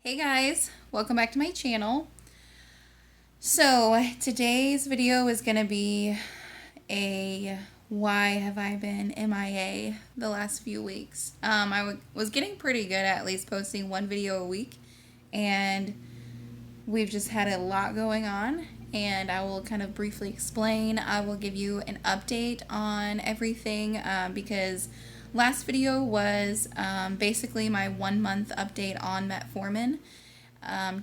Hey guys, welcome back to my channel. So today's video is going to be a why have I been MIA the last few weeks. I was getting pretty good at least posting one video a week, and we've just had a lot going on, and I will kind of briefly explain. I will give you an update on everything because last video was basically my 1 month update on metformin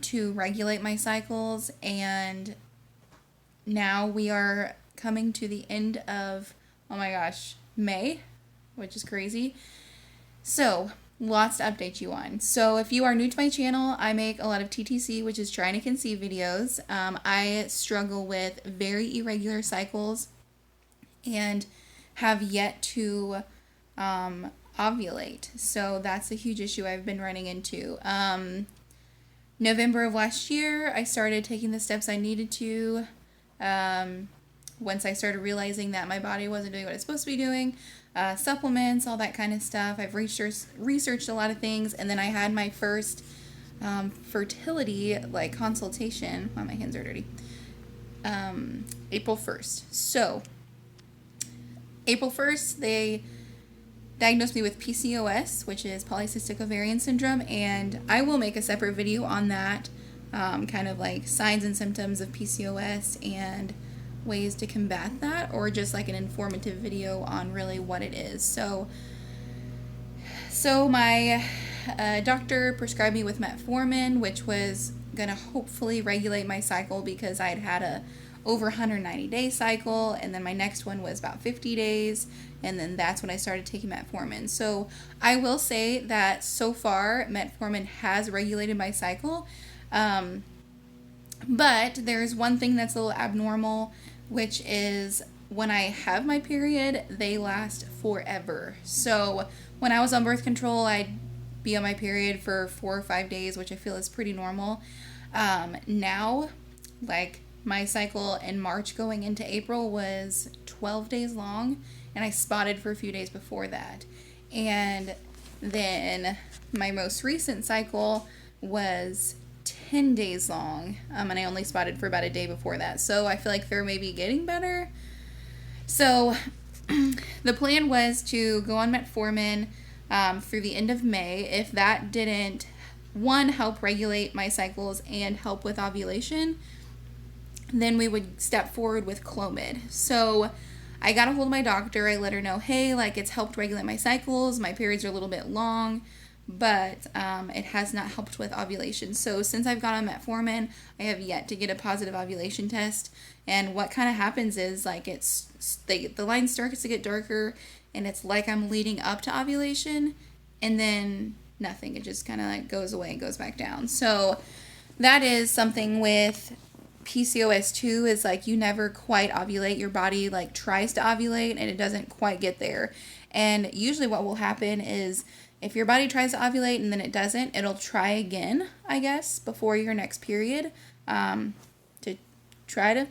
to regulate my cycles, and now we are coming to the end of, oh my gosh, May, which is crazy. So, lots to update you on. So, if you are new to my channel, I make a lot of TTC, which is trying to conceive videos. I struggle with very irregular cycles and have yet to ovulate. So that's a huge issue I've been running into. November of last year, I started taking the steps I needed to. Once I started realizing that my body wasn't doing what it's supposed to be doing, supplements, all that kind of stuff. I've researched a lot of things, and then I had my first fertility consultation. Wow, my hands are dirty. April 1st. So, April 1st, they diagnosed me with PCOS, which is polycystic ovarian syndrome, and I will make a separate video on that, kind of like signs and symptoms of PCOS and ways to combat that, or just like an informative video on really what it is. So my doctor prescribed me with metformin, which was going to hopefully regulate my cycle because I'd had a over 190-day cycle, and then my next one was about 50 days, and then that's when I started taking metformin. So I will say that so far metformin has regulated my cycle, but there's one thing that's a little abnormal, which is when I have my period, they last forever. So when I was on birth control, I'd be on my period for 4 or 5 days, which I feel is pretty normal. Now, my cycle in March going into April was 12 days long, and I spotted for a few days before that. And then my most recent cycle was 10 days long, and I only spotted for about a day before that. So I feel like they're maybe getting better. So the plan was to go on metformin through the end of May. If that didn't, one, help regulate my cycles and help with ovulation, then we would step forward with Clomid. So I got a hold of my doctor. I let her know, hey, it's helped regulate my cycles. My periods are a little bit long, but it has not helped with ovulation. So since I've got on metformin, I have yet to get a positive ovulation test. And what kind of happens is the line starts to get darker, and it's like I'm leading up to ovulation, and then nothing. It just kind of goes away and goes back down. So that is something with PCOS too, is you never quite ovulate. Your body tries to ovulate and it doesn't quite get there. And usually what will happen is if your body tries to ovulate and then it doesn't, it'll try again, I guess, before your next period to try to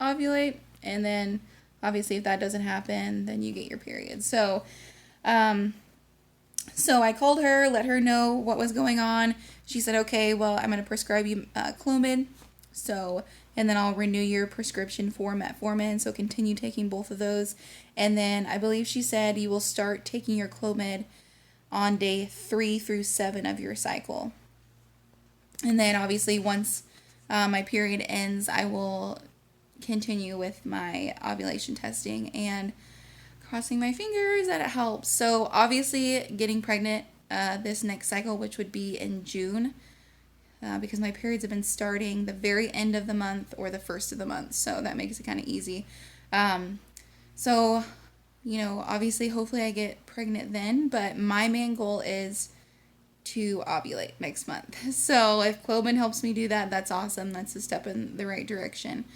ovulate. And then obviously if that doesn't happen, then you get your period. So I called her, let her know what was going on. She said, okay, well, I'm going to prescribe you Clomid. And then I'll renew your prescription for metformin, so continue taking both of those. And then I believe she said you will start taking your Clomid on day 3 through 7 of your cycle. And then obviously once my period ends, I will continue with my ovulation testing and crossing my fingers that it helps. So obviously getting pregnant this next cycle, which would be in June, because my periods have been starting the very end of the month or the first of the month, so that makes it kind of easy. Obviously, hopefully I get pregnant then, but my main goal is to ovulate next month. So if Clomid helps me do that, that's awesome. That's a step in the right direction.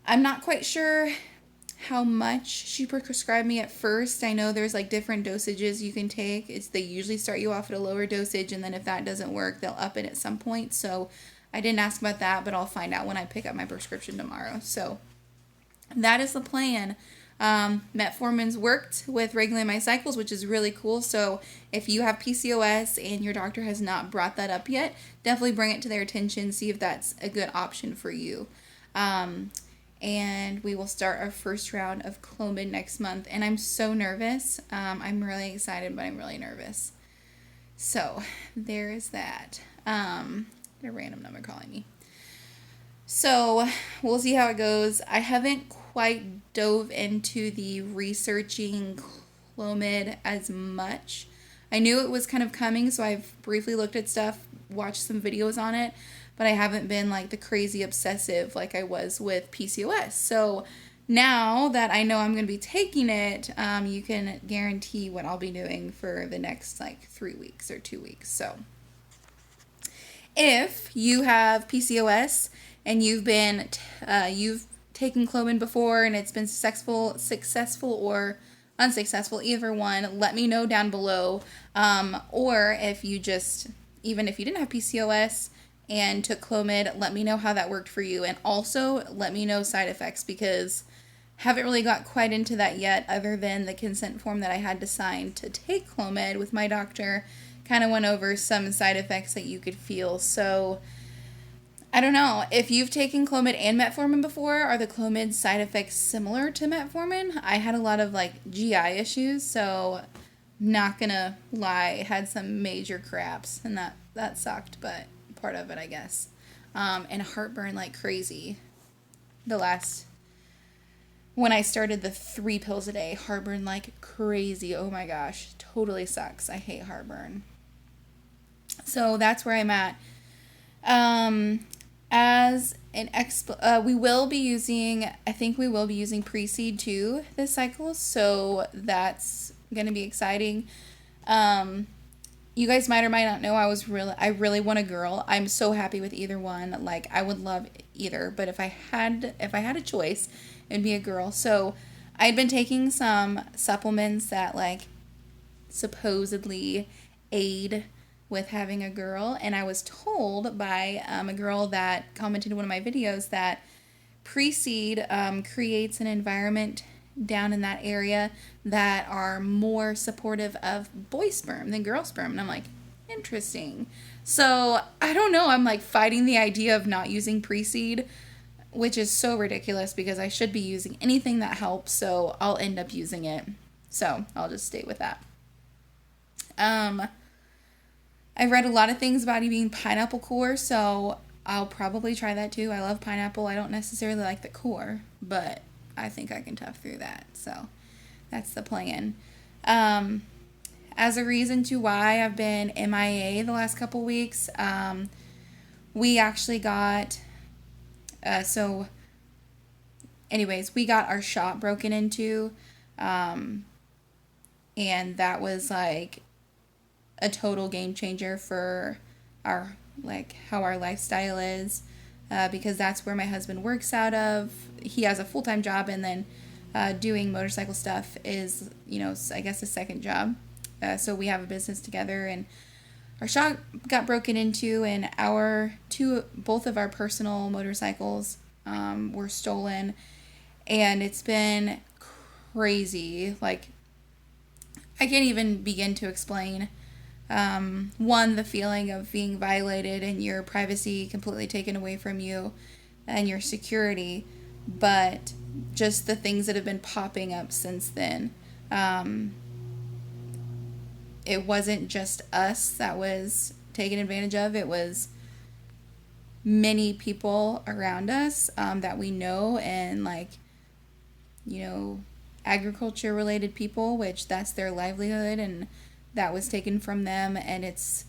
I'm not quite sure how much she prescribed me at first. I know there's different dosages you can take. They usually start you off at a lower dosage, and then if that doesn't work, they'll up it at some point. So I didn't ask about that, but I'll find out when I pick up my prescription tomorrow. So that is the plan. Metformin's worked with regulating my cycles, which is really cool. So if you have PCOS and your doctor has not brought that up yet, definitely bring it to their attention, see if that's a good option for you. And we will start our first round of Clomid next month. And I'm so nervous. I'm really excited, but I'm really nervous. So there is that. A random number calling me. So we'll see how it goes. I haven't quite dove into the researching Clomid as much. I knew it was kind of coming, so I've briefly looked at stuff, watched some videos on it, but I haven't been like the crazy obsessive like I was with PCOS. So now that I know I'm going to be taking it, you can guarantee what I'll be doing for the next like 3 weeks or 2 weeks. So if you have PCOS and you've taken Clomid before and it's been successful or unsuccessful, either one, let me know down below. Or if you even if you didn't have PCOS and took Clomid, let me know how that worked for you. And also let me know side effects, because I haven't really got quite into that yet, other than the consent form that I had to sign to take Clomid with my doctor. Kind of went over some side effects that you could feel. So I don't know. If you've taken Clomid and Metformin before, are the Clomid side effects similar to Metformin? I had a lot of like GI issues, so not gonna lie, I had some major craps, and that sucked, but part of it, I guess. And heartburn like crazy. When I started the 3 pills a day, heartburn like crazy. Oh my gosh, totally sucks. I hate heartburn. So that's where I'm at. As an we will be using pre-seed too this cycle, so that's gonna be exciting. You guys might or might not know I really want a girl. I'm so happy with either one. Like, I would love either, but if I had a choice, it'd be a girl. So I'd been taking some supplements that like supposedly aid with having a girl, and I was told by a girl that commented in one of my videos that pre-seed creates an environment down in that area that are more supportive of boy sperm than girl sperm. And I'm like, interesting. So I don't know, I'm like fighting the idea of not using pre-seed, which is so ridiculous because I should be using anything that helps, so I'll end up using it. So I'll just stay with that. I've read a lot of things about eating pineapple core, so I'll probably try that too. I love pineapple. I don't necessarily like the core, but I think I can tough through that. So that's the plan. As a reason to why I've been MIA the last couple weeks, we actually got, we got our shop broken into, and that was like a total game changer for our, like, how our lifestyle is, because that's where my husband works out of. He has a full-time job, and then doing motorcycle stuff is, I guess, a second job. So we have a business together, and our shop got broken into, and both of our personal motorcycles were stolen, and it's been crazy. Like, I can't even begin to explain. One, the feeling of being violated and your privacy completely taken away from you and your security, but just the things that have been popping up since then. It wasn't just us that was taken advantage of. It was many people around us that we know, and agriculture related people, which that's their livelihood, and that was taken from them. And it's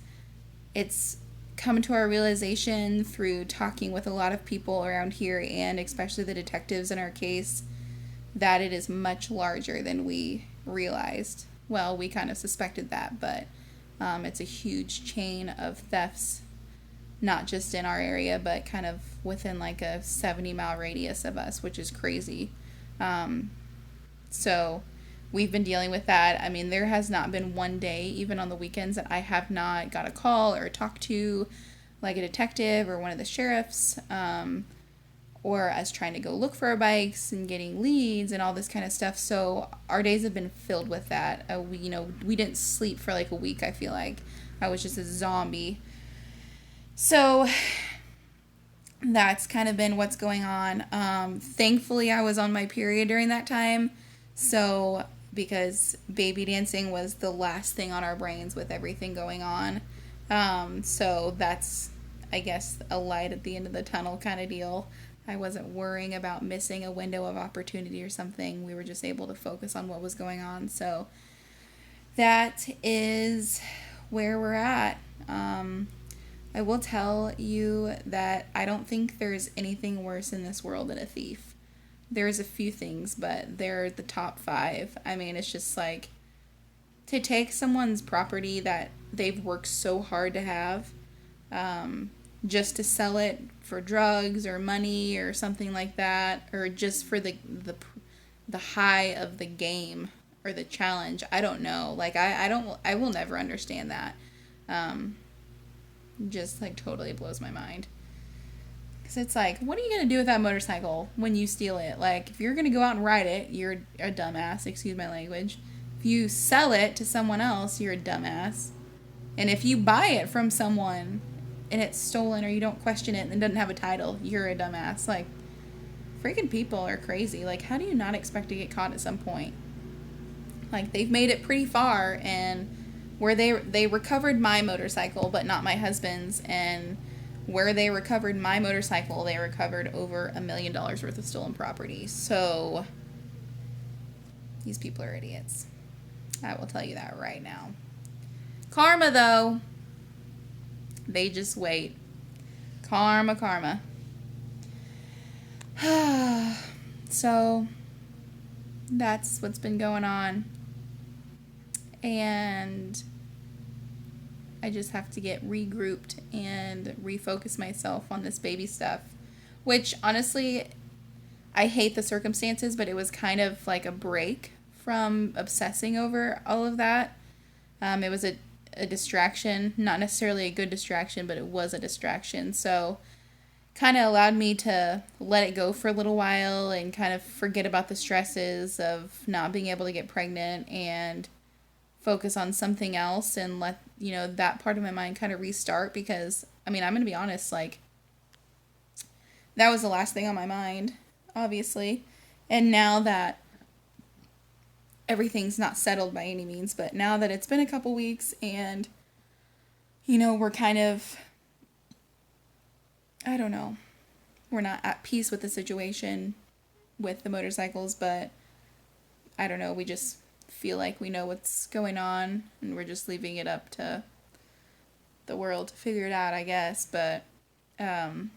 come to our realization through talking with a lot of people around here, and especially the detectives in our case, that it is much larger than we realized. Well, we kind of suspected that, but it's a huge chain of thefts, not just in our area, but kind of within like a 70-mile radius of us, which is crazy. So we've been dealing with that. I mean, there has not been one day, even on the weekends, that I have not got a call or talked to like a detective or one of the sheriffs, or us trying to go look for our bikes and getting leads and all this kind of stuff. So our days have been filled with that. We didn't sleep for like a week, I feel like. I was just a zombie. So that's kind of been what's going on. Thankfully, I was on my period during that time. So, because baby dancing was the last thing on our brains with everything going on. So that's, I guess, a light at the end of the tunnel kind of deal. I wasn't worrying about missing a window of opportunity or something. We were just able to focus on what was going on. So that is where we're at. I will tell you that I don't think there's anything worse in this world than a thief. There's a few things, but they're the top 5. I mean, it's just like to take someone's property that they've worked so hard to have, just to sell it for drugs or money or something like that, or just for the high of the game or the challenge. I don't know. Like I will never understand that. Just like totally blows my mind. Because it's like, what are you going to do with that motorcycle when you steal it? Like, if you're going to go out and ride it, you're a dumbass, excuse my language. If you sell it to someone else, you're a dumbass. And if you buy it from someone and it's stolen or you don't question it and doesn't have a title, you're a dumbass. Like, freaking people are crazy. Like, how do you not expect to get caught at some point? Like, they've made it pretty far, and where they recovered my motorcycle, but not my husband's, and where they recovered my motorcycle, they recovered over $1 million worth of stolen property. So, these people are idiots. I will tell you that right now. Karma, though, they just wait. Karma. So, that's what's been going on. And I just have to get regrouped and refocus myself on this baby stuff. Which, honestly, I hate the circumstances, but it was kind of like a break from obsessing over all of that. It was a distraction, not necessarily a good distraction, but it was a distraction. So, kind of allowed me to let it go for a little while and kind of forget about the stresses of not being able to get pregnant and focus on something else and let, that part of my mind kind of restart. Because, I mean, I'm going to be honest, like, that was the last thing on my mind, obviously. And now that everything's not settled by any means, but now that it's been a couple weeks and, we're kind of, I don't know, we're not at peace with the situation with the motorcycles, but I don't know, we just feel like we know what's going on and we're just leaving it up to the world to figure it out, I guess. But now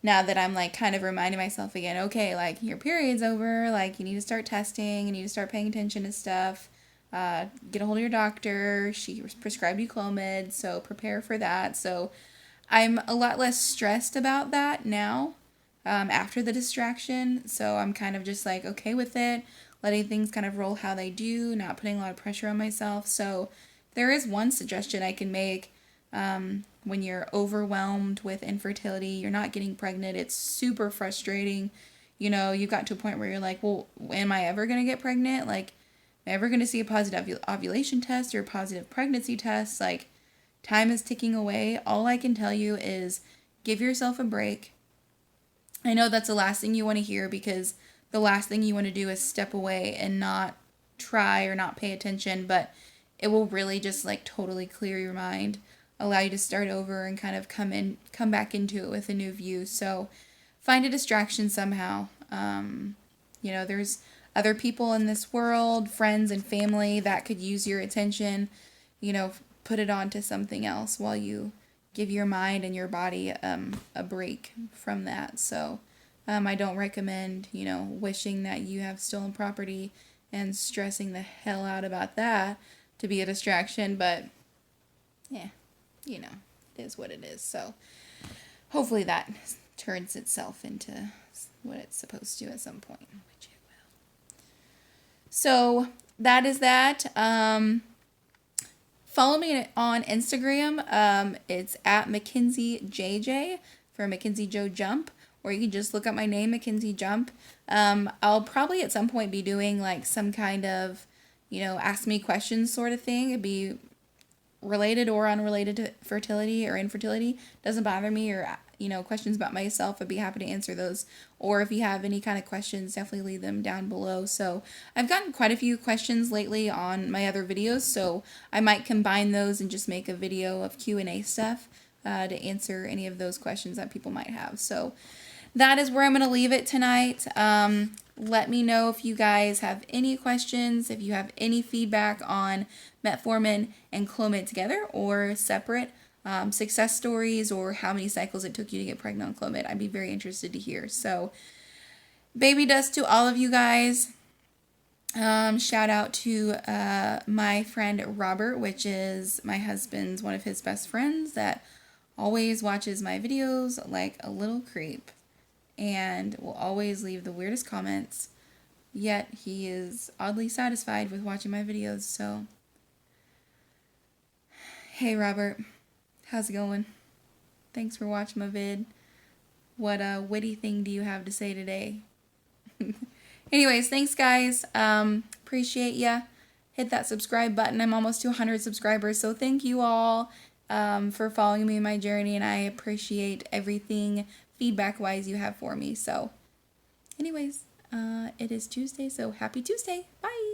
that I'm like kind of reminding myself again, okay, like your period's over, like you need to start testing, you need to start paying attention to stuff, get a hold of your doctor, she prescribed you Clomid, so prepare for that. So I'm a lot less stressed about that now, after the distraction. So I'm kind of just like okay with it, letting things kind of roll how they do, not putting a lot of pressure on myself. So there is one suggestion I can make. When you're overwhelmed with infertility, you're not getting pregnant, it's super frustrating. You've got to a point where you're like, well, am I ever going to get pregnant? Like, am I ever going to see a positive ovulation test or a positive pregnancy test? Like, time is ticking away. All I can tell you is give yourself a break. I know that's the last thing you want to hear, because the last thing you want to do is step away and not try or not pay attention, but it will really just like totally clear your mind, allow you to start over and kind of come back into it with a new view. So find a distraction somehow. There's other people in this world, friends and family, that could use your attention. Put it on to something else while you give your mind and your body a break from that. So I don't recommend, wishing that you have stolen property and stressing the hell out about that to be a distraction, but yeah, it is what it is. So hopefully that turns itself into what it's supposed to at some point, which it will. So that is that. Follow me on Instagram. It's at MackenzieJJ for Mackenzie Joe Jump. or you can just look up my name, Mackenzie Jump. I'll probably at some point be doing like some kind of, ask me questions sort of thing. It'd be related or unrelated to fertility or infertility. Doesn't bother me, or questions about myself, I'd be happy to answer those. Or if you have any kind of questions, definitely leave them down below. So I've gotten quite a few questions lately on my other videos, so I might combine those and just make a video of Q&A stuff to answer any of those questions that people might have. So that is where I'm going to leave it tonight. Let me know if you guys have any questions, if you have any feedback on Metformin and Clomid together or separate, success stories, or how many cycles it took you to get pregnant on Clomid. I'd be very interested to hear. So baby dust to all of you guys. Shout out to my friend Robert, which is my husband's one of his best friends that always watches my videos like a little creep and will always leave the weirdest comments, yet he is oddly satisfied with watching my videos. So hey Robert, how's it going? Thanks for watching my vid. What witty thing do you have to say today? Anyways, thanks guys. Appreciate ya. Hit that subscribe button. I'm almost to 100 subscribers, so thank you all for following me in my journey, and I appreciate everything feedback-wise you have for me. So anyways, it is Tuesday, so happy Tuesday. Bye.